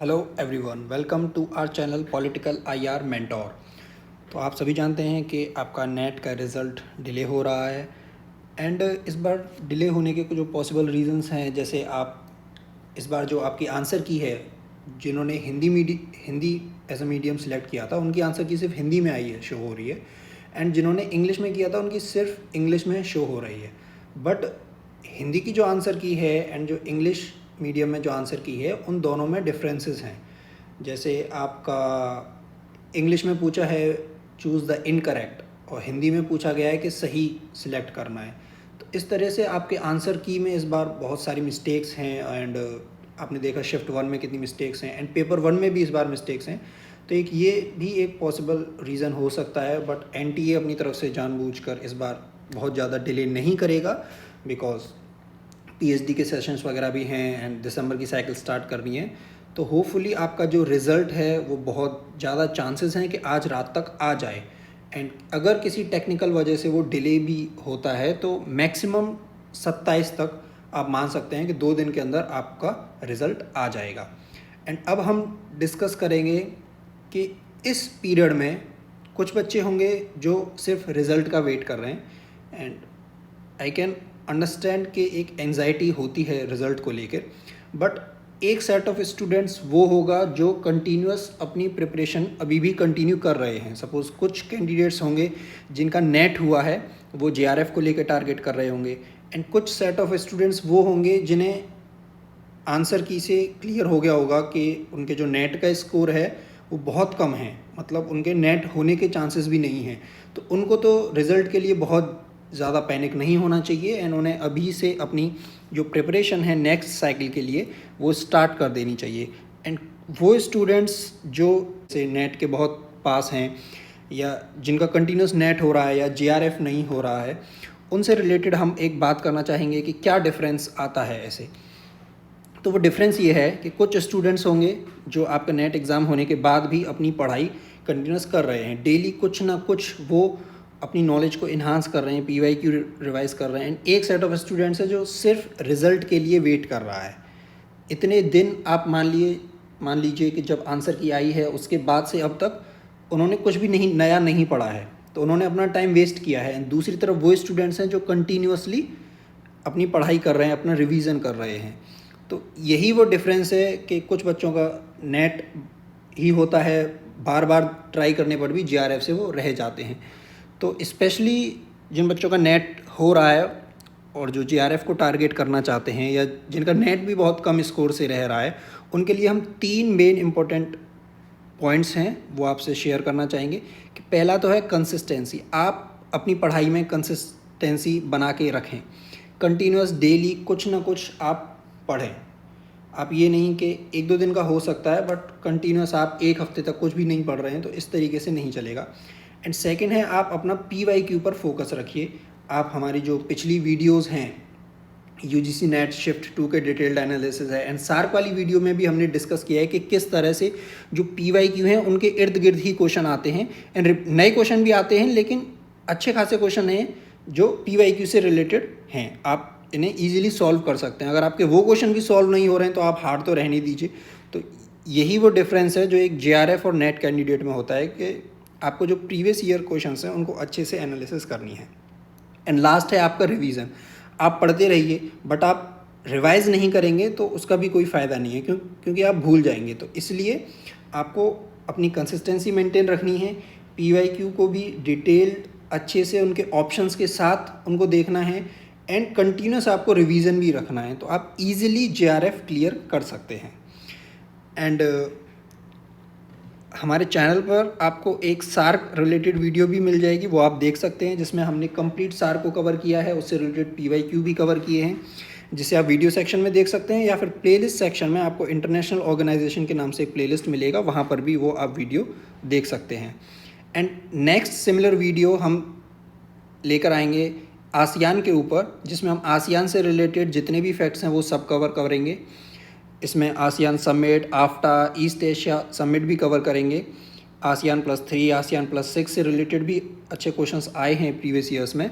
Hello everyone, welcome to our channel political IR mentor. तो आप सभी जानते हैं कि आपका नेट का रिज़ल्ट डिले हो रहा है एंड इस बार डिले होने के कुछ जो पॉसिबल रीजंस हैं, जैसे आप इस बार जो आपकी आंसर की है, जिन्होंने Hindi as a medium select किया था उनकी आंसर की सिर्फ हिंदी में आई है, शो हो रही है। एंड जिन्होंने इंग्लिश में किया था उनकी सिर्फ इंग्लिश में शो हो रही है। बट हिंदी की जो आंसर की है एंड जो इंग्लिश मीडियम में जो आंसर की है, उन दोनों में डिफरेंसेस हैं। जैसे आपका इंग्लिश में पूछा है चूज़ द इनकरेक्ट, और हिंदी में पूछा गया है कि सही सिलेक्ट करना है। तो इस तरह से आपके आंसर की में इस बार बहुत सारी मिस्टेक्स हैं एंड आपने देखा शिफ्ट 1 में कितनी मिस्टेक्स हैं एंड पेपर 1 में भी इस बार मिस्टेक्स हैं। तो ये भी एक पॉसिबल रीज़न हो सकता है, बट एनटीए अपनी तरफ से जानबूझकर इस बार बहुत ज़्यादा डिले नहीं करेगा, बिकॉज पीएचडी के सेशंस वगैरह भी हैं एंड दिसंबर की साइकिल स्टार्ट करनी है। तो होपफुली आपका जो रिज़ल्ट है वो बहुत ज़्यादा चांसेस हैं कि आज रात तक आ जाए। एंड अगर किसी टेक्निकल वजह से वो डिले भी होता है तो मैक्सिमम 27 तक आप मान सकते हैं कि 2 दिन के अंदर आपका रिज़ल्ट आ जाएगा। एंड अब हम डिस्कस करेंगे कि इस पीरियड में कुछ बच्चे होंगे जो सिर्फ रिज़ल्ट का वेट कर रहे हैं एंड आई कैन अंडरस्टैंड कि एक एंजाइटी होती है रिज़ल्ट को लेकर। बट एक सेट ऑफ स्टूडेंट्स वो होगा जो कंटिन्यूस अपनी प्रिपरेशन अभी भी कंटिन्यू कर रहे हैं। सपोज़ कुछ कैंडिडेट्स होंगे जिनका नेट हुआ है, वो जेआरएफ को लेकर टारगेट कर रहे होंगे, एंड कुछ सेट ऑफ स्टूडेंट्स वो होंगे जिन्हें आंसर की से क्लियर हो गया होगा कि उनके जो नेट का स्कोर है वो बहुत कम है, मतलब उनके नेट होने के चांसेस भी नहीं हैं। तो उनको तो रिज़ल्ट के लिए बहुत ज़्यादा पैनिक नहीं होना चाहिए एंड उन्हें अभी से अपनी जो प्रिपरेशन है नेक्स्ट साइकिल के लिए वो स्टार्ट कर देनी चाहिए। एंड वो स्टूडेंट्स जो से नेट के बहुत पास हैं या जिनका कंटिन्यूस नेट हो रहा है या जेआरएफ नहीं हो रहा है, उनसे रिलेटेड हम एक बात करना चाहेंगे कि क्या डिफरेंस आता है ऐसे। तो वो डिफरेंस ये है कि कुछ स्टूडेंट्स होंगे जो आपका नेट एग्ज़ाम होने के बाद भी अपनी पढ़ाई कंटिन्यूस कर रहे हैं, डेली कुछ ना कुछ वो अपनी नॉलेज को इन्हांस कर रहे हैं, पीवाईक्यू रिवाइज कर रहे हैं। एंड एक सेट ऑफ स्टूडेंट्स है जो सिर्फ रिज़ल्ट के लिए वेट कर रहा है। इतने दिन आप मान लीजिए कि जब आंसर की आई है उसके बाद से अब तक उन्होंने कुछ भी नहीं नया नहीं पढ़ा है, तो उन्होंने अपना टाइम वेस्ट किया है। एंड दूसरी तरफ वो स्टूडेंट्स हैं जो कंटिन्यूसली अपनी पढ़ाई कर रहे हैं, अपना रिवीजन कर रहे हैं। तो यही वो डिफरेंस है कि कुछ बच्चों का नेट ही होता है, बार बार ट्राई करने पर भी जेआरएफ से वो रह जाते हैं। तो स्पेशली जिन बच्चों का नेट हो रहा है और जो जेआरएफ को टारगेट करना चाहते हैं या जिनका नेट भी बहुत कम स्कोर से रह रहा है, उनके लिए हम 3 मेन इम्पोर्टेंट पॉइंट्स हैं वो आपसे शेयर करना चाहेंगे। कि पहला तो है कंसिस्टेंसी। आप अपनी पढ़ाई में कंसिस्टेंसी बना के रखें, कंटिन्यूस डेली कुछ ना कुछ आप पढ़ें। आप ये नहीं कि 1-2 दिन का हो सकता है, बट कंटिन्यूस आप 1 हफ्ते तक कुछ भी नहीं पढ़ रहे हैं, तो इस तरीके से नहीं चलेगा। एंड सेकंड है, आप अपना पीवाईक्यू पर फोकस रखिए। आप हमारी जो पिछली वीडियोस हैं, यूजीसी नेट शिफ्ट 2 के डिटेल्ड एनालिसिस है एंड सार्क वाली वीडियो में भी हमने डिस्कस किया है कि किस तरह से जो पीवाईक्यू हैं उनके इर्द गिर्द ही क्वेश्चन आते हैं एंड नए क्वेश्चन भी आते हैं, लेकिन अच्छे खासे क्वेश्चन हैं जो पीवाईक्यू से रिलेटेड हैं। आप इन्हें ईजिली सॉल्व कर सकते हैं। अगर आपके वो क्वेश्चन भी सॉल्व नहीं हो रहे हैं तो आप हार्ड तो रहने दीजिए। तो यही वो डिफरेंस है जो एक जेआरएफ और नेट कैंडिडेट में होता है कि आपको जो प्रीवियस ईयर क्वेश्चंस हैं उनको अच्छे से एनालिसिस करनी है। एंड लास्ट है आपका रिवीजन। आप पढ़ते रहिए, बट आप रिवाइज नहीं करेंगे तो उसका भी कोई फ़ायदा नहीं है, क्योंकि आप भूल जाएंगे। तो इसलिए आपको अपनी कंसिस्टेंसी मेंटेन रखनी है, पीवाईक्यू को भी डिटेल्ड अच्छे से उनके ऑप्शंस के साथ उनको देखना है एंड कंटिन्यूस आपको रिवीजन भी रखना है, तो आप इजीली जेआरएफ क्लियर कर सकते हैं। एंड हमारे चैनल पर आपको एक सार्क रिलेटेड वीडियो भी मिल जाएगी, वो आप देख सकते हैं, जिसमें हमने कंप्लीट सार्क को कवर किया है, उससे रिलेटेड पीवाईक्यू भी कवर किए हैं, जिसे आप वीडियो सेक्शन में देख सकते हैं, या फिर प्लेलिस्ट सेक्शन में आपको इंटरनेशनल ऑर्गेनाइजेशन के नाम से एक प्लेलिस्ट मिलेगा, वहाँ पर भी वो आप वीडियो देख सकते हैं। एंड नेक्स्ट सिमिलर वीडियो हम लेकर आएंगे आसियान के ऊपर, जिसमें हम आसियान से रिलेटेड जितने भी फैक्ट्स हैं वो सब करेंगे। इसमें ASEAN summit, AFTA, East Asia summit भी कवर करेंगे। आसियान +3, आसियान +6 से रिलेटेड भी अच्छे क्वेश्चंस आए हैं प्रीवियस ईयर्स में।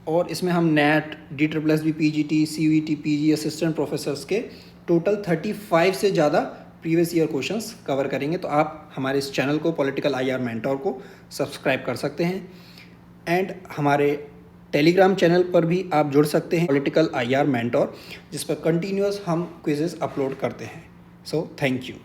और इसमें हम net, DSSS, PGT, CVT, PG assistant professors के टोटल 35 से ज़्यादा प्रीवियस ईयर क्वेश्चंस कवर करेंगे। तो आप हमारे इस चैनल को पॉलिटिकल आईआर मेंटोर को सब्सक्राइब कर सकते हैं एंड हमारे टेलीग्राम चैनल पर भी आप जुड़ सकते हैं, पॉलिटिकल आईआर मेंटोर, जिस पर कंटिन्यूअस हम क्विजेस अपलोड करते हैं। So thank you.